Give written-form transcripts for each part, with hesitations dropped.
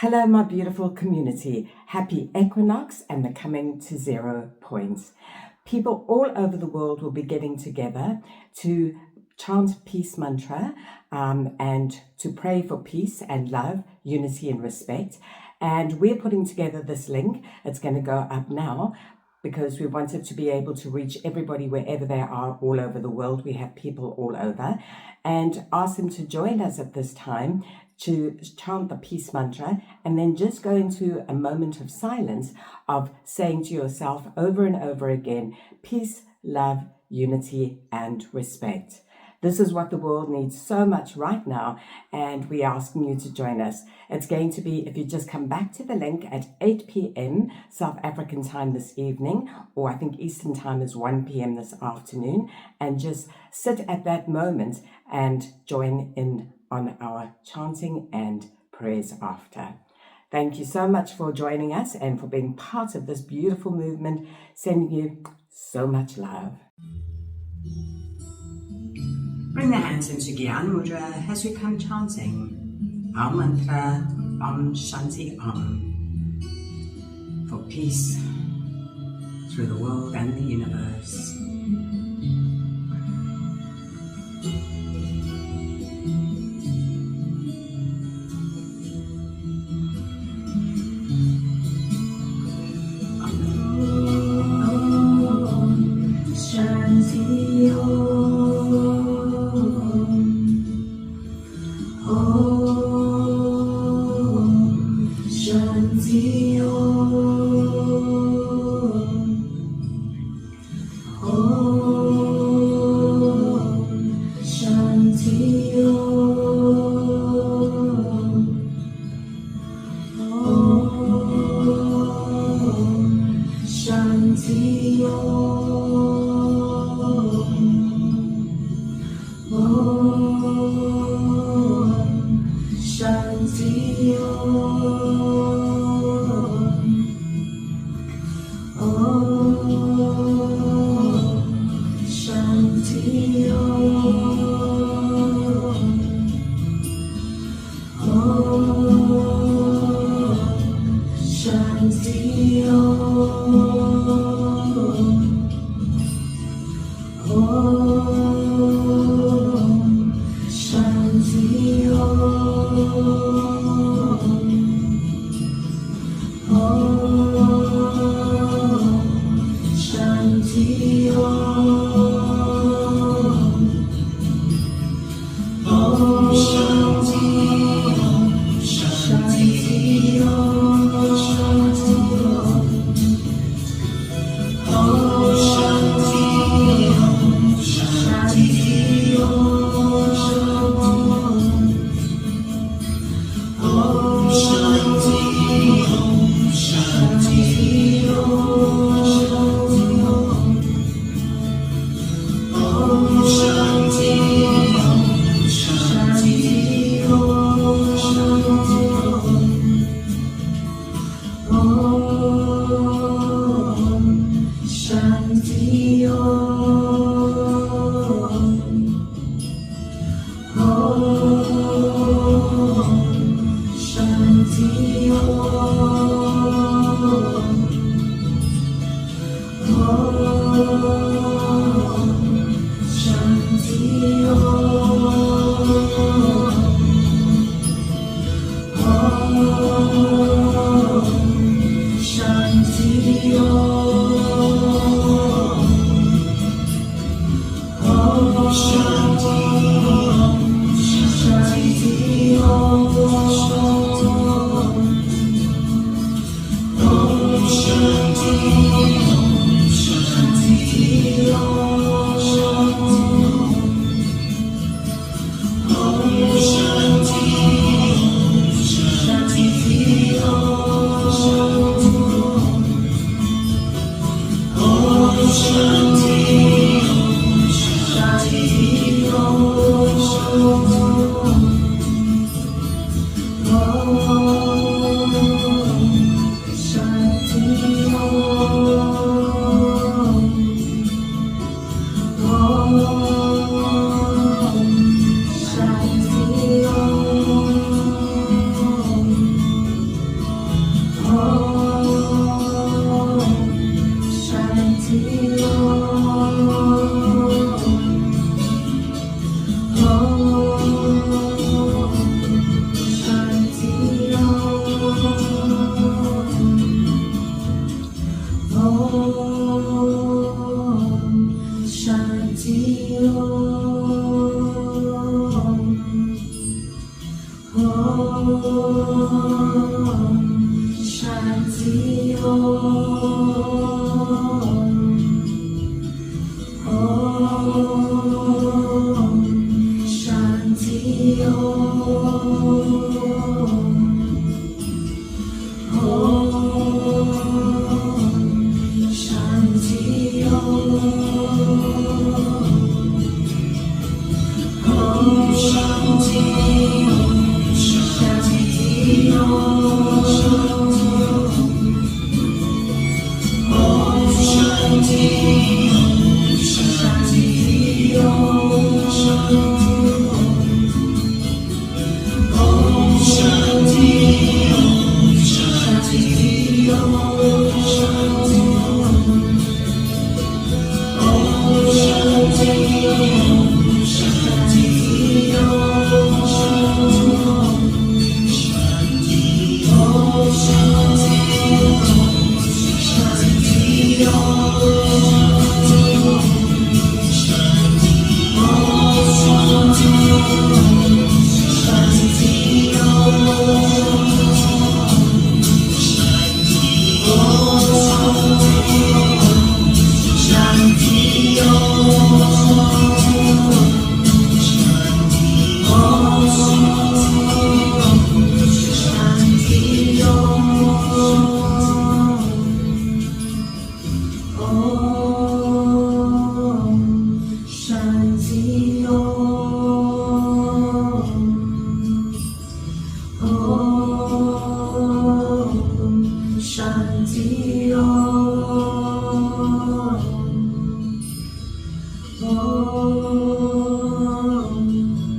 Hello, my beautiful community. Happy Equinox and the coming to 0 points. People all over the world will be getting together to chant peace mantra and to pray for peace and love, unity and respect. And we're putting together this link. It's going to go up now because we wanted to be able to reach everybody wherever they are all over the world. We have people all over, and ask them to join us at this time to chant the peace mantra, and then just go into a moment of silence of saying to yourself over and over again, peace, love, unity, and respect. This is what the world needs so much right now, and we're asking you to join us. It's going to be, if you just come back to the link at 8 p.m. South African time this evening, or I think Eastern time is 1 p.m. this afternoon, and just sit at that moment and join in on our chanting and prayers after. Thank you so much for joining us and for being part of this beautiful movement. Sending you so much love. Bring the hands into Gyan Mudra as we come chanting our mantra Om Shanti Om for peace through the world and the universe. Shanti Om, Shanti Om, Shanti Shanti Shanti Om.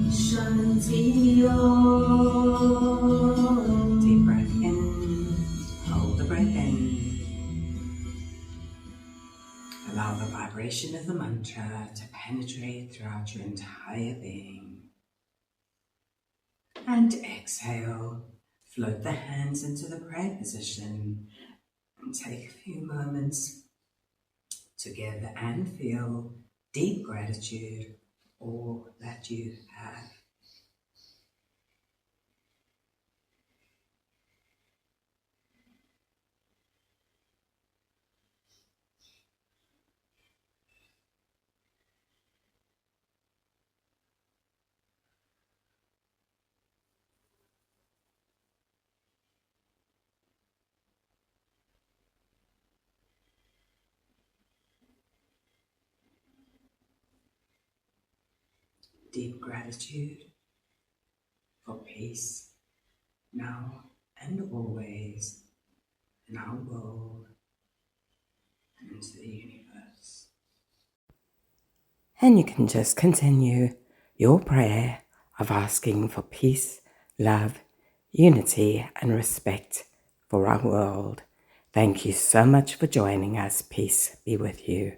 Shanti Deep breath in, hold the breath in. Allow the vibration of the mantra to penetrate throughout your entire being. And exhale, float the hands into the prayer position and take a few moments to give and feel deep gratitude for all that you have. Deep gratitude for peace now and always in our world and into the universe. And you can just continue your prayer of asking for peace, love, unity, and respect for our world. Thank you so much for joining us. Peace be with you.